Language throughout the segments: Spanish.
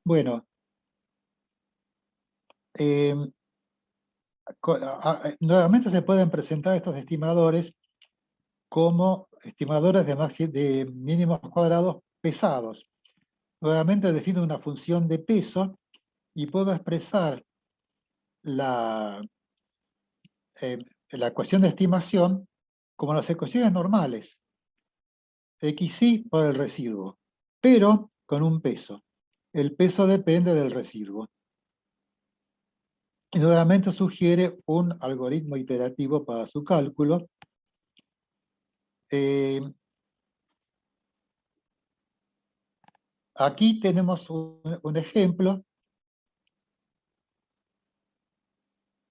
Bueno, eh, nuevamente se pueden presentar estos estimadores como estimadores de mínimos cuadrados pesados. Nuevamente defino una función de peso y puedo expresar la, la ecuación de estimación como las ecuaciones normales, xi por el residuo, pero con un peso. El peso depende del residuo. Y nuevamente sugiere un algoritmo iterativo para su cálculo. Aquí tenemos un ejemplo.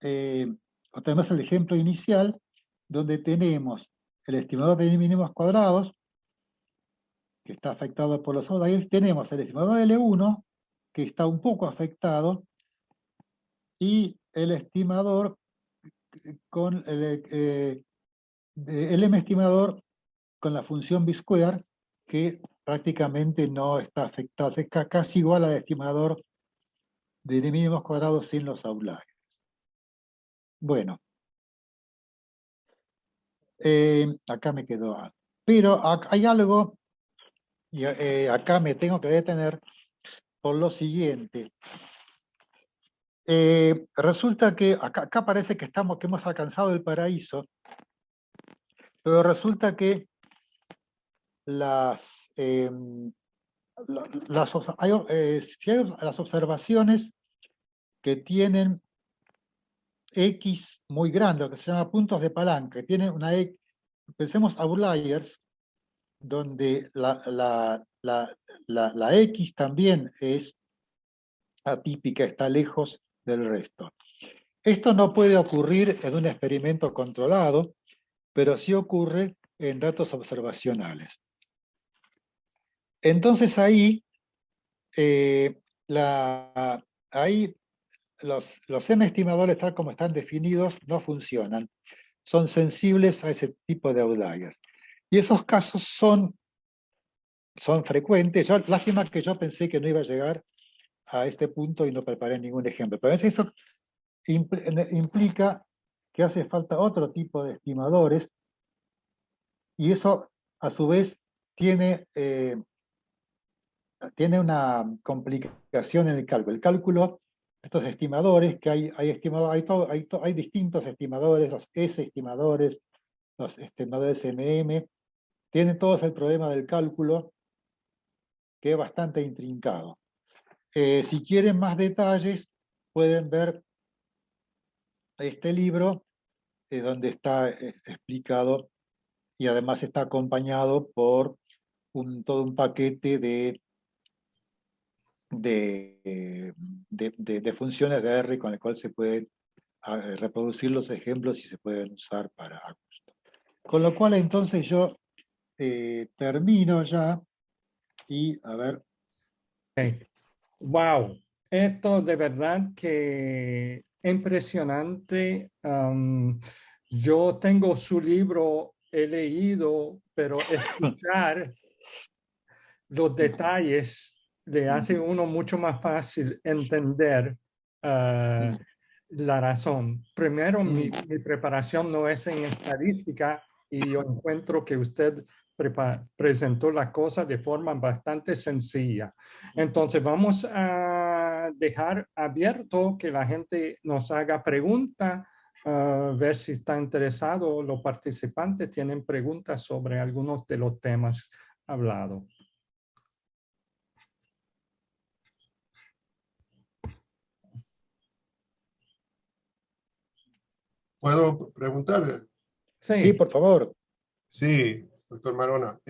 Tenemos el ejemplo inicial, donde tenemos el estimador de mínimos cuadrados, que está afectado por los outliers. Tenemos el estimador L1, que está un poco afectado, y el estimador con el M estimador con la función B-square, que prácticamente no está afectado. Es casi igual al estimador de mínimos cuadrados sin los outliers. Bueno, acá me quedó. Pero hay algo, y acá me tengo que detener por lo siguiente. Resulta que acá parece que hemos alcanzado el paraíso, pero resulta que si hay las observaciones que tienen X muy grande, que se llama puntos de palanca, que tienen una X, pensemos outliers, donde la X también es atípica, está lejos del resto. Esto no puede ocurrir en un experimento controlado, pero sí ocurre en datos observacionales. Entonces ahí, los M-estimadores, tal como están definidos, no funcionan. Son sensibles a ese tipo de outliers. Y esos casos son frecuentes. Lástima que yo pensé que no iba a llegar a este punto y no preparé ningún ejemplo. Pero eso implica que hace falta otro tipo de estimadores, y eso a su vez tiene una complicación en el cálculo. El cálculo, estos estimadores, que hay distintos estimadores, los S-estimadores, los estimadores MM, tienen todos el problema del cálculo, que es bastante intrincado. Si quieren más detalles, pueden ver este libro, donde está explicado, y además está acompañado por todo un paquete de funciones de R con el cual se pueden reproducir los ejemplos y se pueden usar para gusto. Con lo cual entonces yo termino ya y a ver. Okay. Wow, esto de verdad que impresionante. Yo tengo su libro, he leído, pero escuchar los detalles le hace uno mucho más fácil entender la razón. Primero, mi preparación no es en estadística y yo encuentro que usted presentó la cosa de forma bastante sencilla. Entonces, vamos a dejar abierto que la gente nos haga preguntas, ver si está interesado. Los participantes tienen preguntas sobre algunos de los temas hablados. ¿Puedo preguntar? Sí. Sí, por favor. Sí, doctor Marona.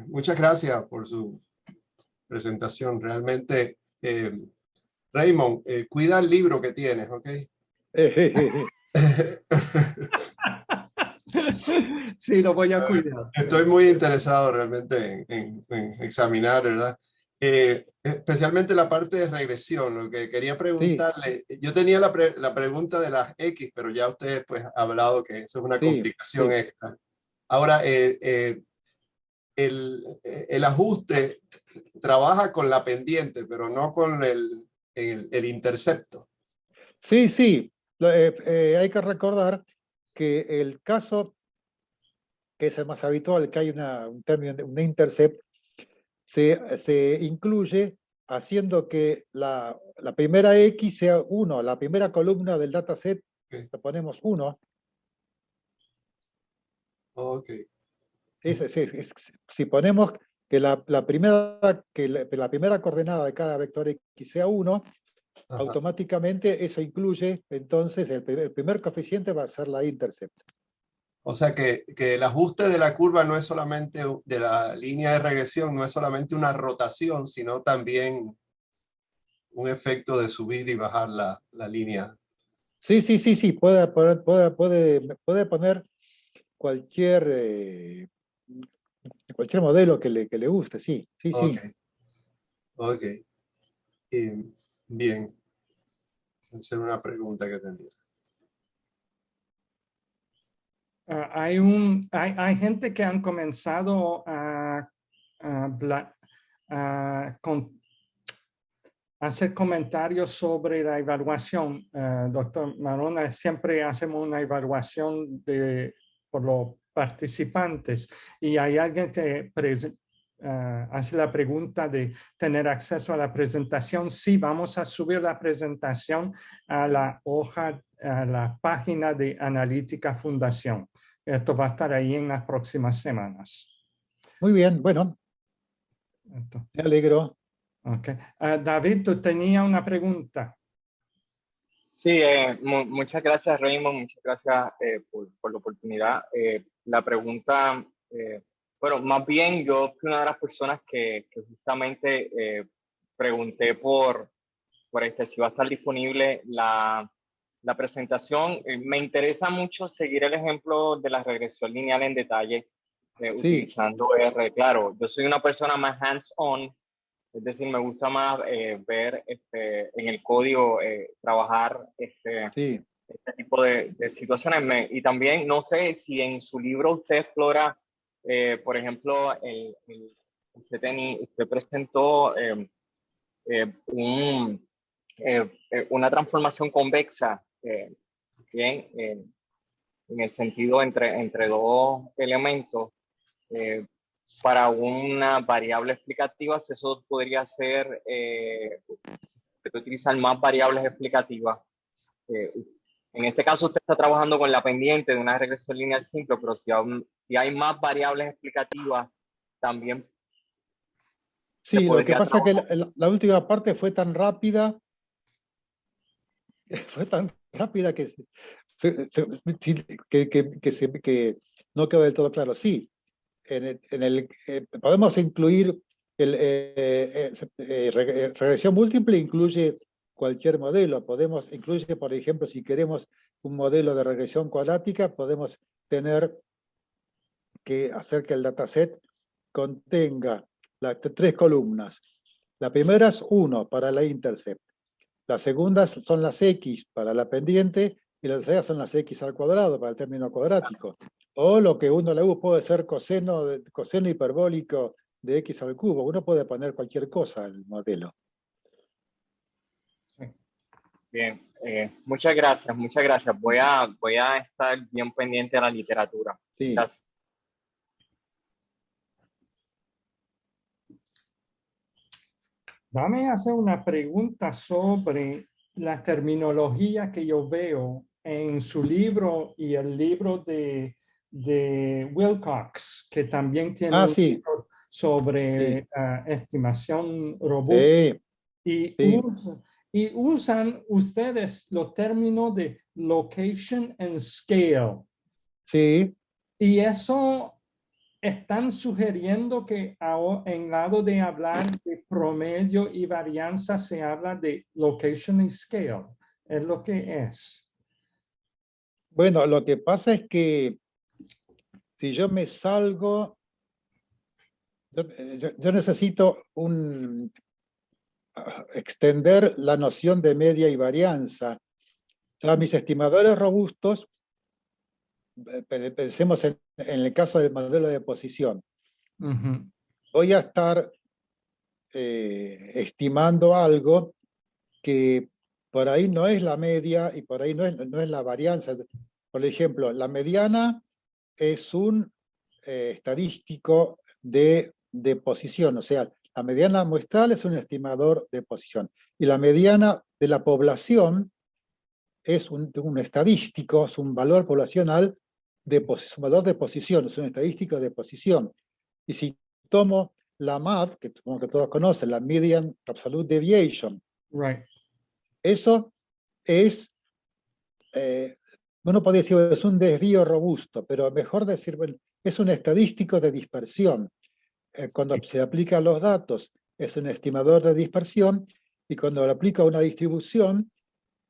Muchas gracias por su presentación. Realmente, Raymond, cuida el libro que tienes, ¿ok? Sí, lo voy a cuidar. Estoy muy interesado realmente en examinar, ¿verdad? Especialmente la parte de regresión. Lo que quería preguntarle, sí. Yo tenía la pregunta de las X, pero ya usted pues ha hablado que eso es una complicación extra. Ahora, el ajuste trabaja con la pendiente, pero no con el intercepto. Sí, sí. Hay que recordar que el caso que es el más habitual, que hay un término de un intercept, se incluye haciendo que la primera X sea 1, la primera columna del dataset, Okay. le ponemos 1. Ok. Si ponemos que la primera coordenada de cada vector X sea 1, Ajá. automáticamente eso incluye, entonces el primer coeficiente va a ser la intercept. O sea que el ajuste de la curva no es solamente, de la línea de regresión, no es solamente una rotación, sino también un efecto de subir y bajar la línea. Sí, puede poner cualquier modelo que le guste, sí. Ok, ok. Bien. Esa era una pregunta que tenía. Hay gente que han comenzado a hacer comentarios sobre la evaluación. Doctor Marona, siempre hacemos una evaluación por los participantes y hay alguien que hace la pregunta de tener acceso a la presentación. Sí, vamos a subir la presentación a la hoja, a la página de Analítica Fundación. Esto va a estar ahí en las próximas semanas. Muy bien, bueno. Me alegro. Okay. David, tú tenías una pregunta. Sí, muchas gracias, Raymond. Muchas gracias por la oportunidad. La pregunta, bueno, más bien yo fui una de las personas que justamente pregunté por si va a estar disponible la presentación. Me interesa mucho seguir el ejemplo de la regresión lineal en detalle, utilizando R. Claro, yo soy una persona más hands-on, es decir, me gusta más ver en el código, trabajar este tipo de situaciones. Y también no sé si en su libro usted explora, por ejemplo, usted presentó una transformación convexa, bien, en el sentido entre dos elementos. Para una variable explicativa, eso podría ser, utilizar más variables explicativas. En este caso usted está trabajando con la pendiente de una regresión lineal simple, pero si hay más variables explicativas, también. Sí, lo que pasa es que la última parte fue tan rápida, que no quedó del todo claro. Sí, podemos incluir regresión múltiple, incluye cualquier modelo. Incluye, por ejemplo, si queremos un modelo de regresión cuadrática, podemos tener que hacer que el dataset contenga las 3 columnas. La primera es 1 para la intercept. Las segundas son las X para la pendiente y las terceras son las X al cuadrado para el término cuadrático. O lo que uno le puede ser coseno hiperbólico de X al cubo. Uno puede poner cualquier cosa al modelo. Bien, muchas gracias, muchas gracias. Voy a estar bien pendiente de la literatura. Sí. Gracias. Dame a hacer una pregunta sobre la terminología que yo veo en su libro y el libro de Wilcox, que también tiene un libro sobre estimación robusta. Y usan ustedes los términos de location and scale. Sí. Y eso están sugiriendo que en lado de hablar de promedio y varianza se habla de location y scale. Es lo que es. Bueno, lo que pasa es que si yo me salgo, yo necesito extender la noción de media y varianza. Ya mis estimadores robustos, pensemos en el caso del modelo de posición. Ujú. Voy a estar estimando algo que por ahí no es la media y por ahí no es la varianza. Por ejemplo, la mediana es un estadístico de posición, o sea, la mediana muestral es un estimador de posición y la mediana de la población es un estadístico, es un valor poblacional un valor de posición, es un estadístico de posición. Y si tomo la MAD, que supongo que todos conocen, la Median Absolute Deviation, Right. eso es, uno podría decir, es un desvío robusto, pero mejor decir, bueno, es un estadístico de dispersión. Cuando se aplica a los datos, es un estimador de dispersión, y cuando lo aplica a una distribución,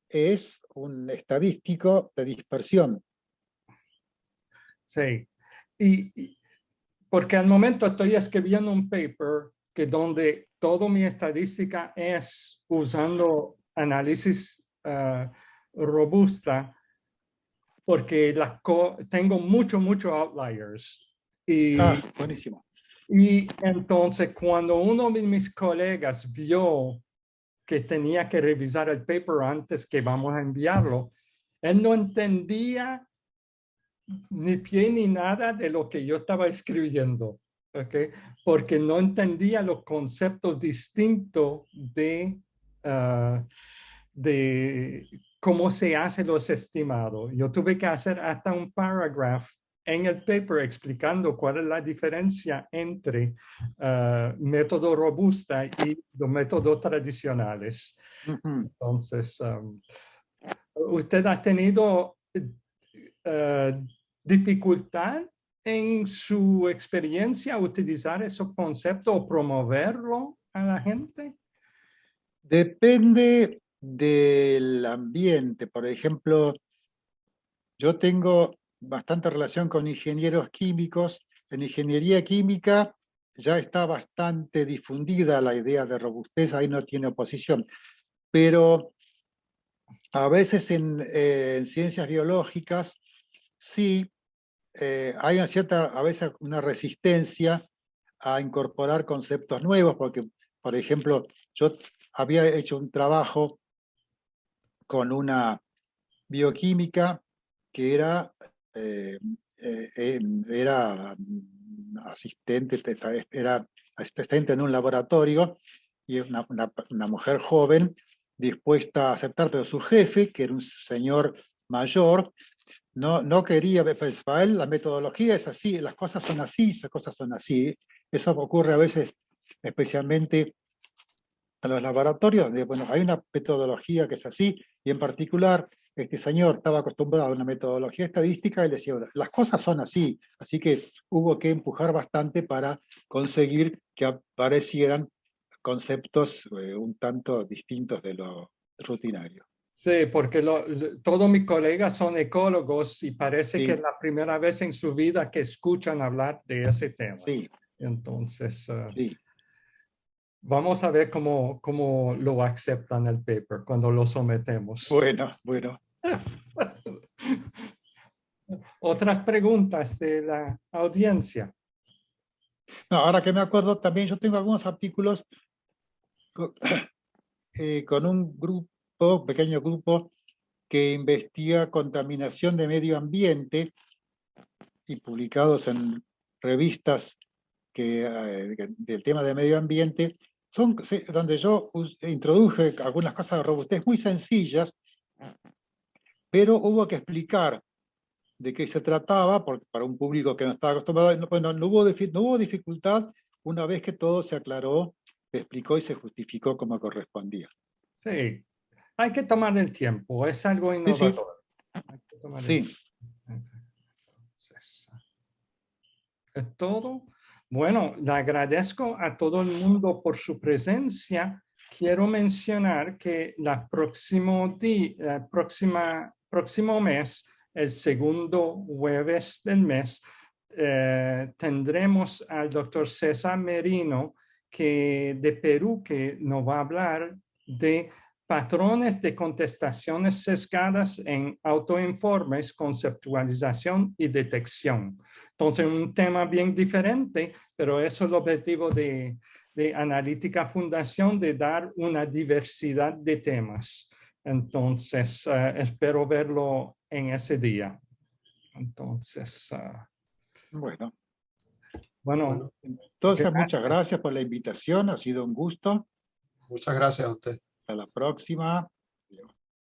es un estadístico de dispersión. Sí. Y porque al momento estoy escribiendo un paper que donde toda mi estadística es usando análisis robusta, porque tengo mucho outliers. Buenísimo. Y entonces cuando uno de mis colegas vio que tenía que revisar el paper antes que vamos a enviarlo, él no entendía ni pie ni nada de lo que yo estaba escribiendo, ¿okay? Porque no entendía los conceptos distintos de cómo se hacen los estimados. Yo tuve que hacer hasta un parágrafo en el paper explicando cuál es la diferencia entre método robusta y los métodos tradicionales. Entonces, ¿usted ha tenido dificultad en su experiencia utilizar esos conceptos o promoverlo a la gente? Depende del ambiente. Por ejemplo, yo tengo bastante relación con ingenieros químicos. En ingeniería química ya está bastante difundida la idea de robustez, ahí no tiene oposición. Pero a veces en ciencias biológicas sí hay a veces una resistencia a incorporar conceptos nuevos, porque, por ejemplo, yo había hecho un trabajo con una bioquímica que era asistente, era asistente en un laboratorio, y una mujer joven dispuesta a aceptar, pero su jefe, que era un señor mayor, no quería, pues para él la metodología es así, las cosas son así, las cosas son así. Eso ocurre a veces, especialmente en los laboratorios, donde bueno, hay una metodología que es así, y en particular este señor estaba acostumbrado a una metodología estadística y le decía, las cosas son así, así que hubo que empujar bastante para conseguir que aparecieran conceptos un tanto distintos de lo rutinario. Sí, porque todos mis colegas son ecólogos y parece que Sí, es la primera vez en su vida que escuchan hablar de ese tema. sí, Entonces, sí. vamos a ver cómo lo aceptan el paper cuando lo sometemos. Bueno, bueno. Otras preguntas de la audiencia. No, ahora que me acuerdo, también yo tengo algunos artículos con un grupo, pequeño grupo, que investiga contaminación de medio ambiente y publicados en revistas del tema de medio ambiente, donde yo introduje algunas cosas de robustez muy sencillas, pero hubo que explicar de qué se trataba, porque para un público que no estaba acostumbrado, no hubo dificultad una vez que todo se aclaró, se explicó y se justificó como correspondía. Sí, hay que tomar el tiempo, es algo Sí, sí, innovador. Hay que tomar el sí. tiempo. Entonces, ¿es todo? Bueno, le agradezco a todo el mundo por su presencia. Quiero mencionar que próximo mes, el segundo jueves del mes, tendremos al doctor César Merino de Perú, que nos va a hablar de patrones de contestaciones sesgadas en autoinformes, conceptualización y detección. Entonces, un tema bien diferente, pero eso es el objetivo de Analítica Fundación, de dar una diversidad de temas. Entonces, espero verlo en ese día. Entonces, bueno, entonces muchas gracias por la invitación, ha sido un gusto. Muchas gracias a usted. Hasta la próxima.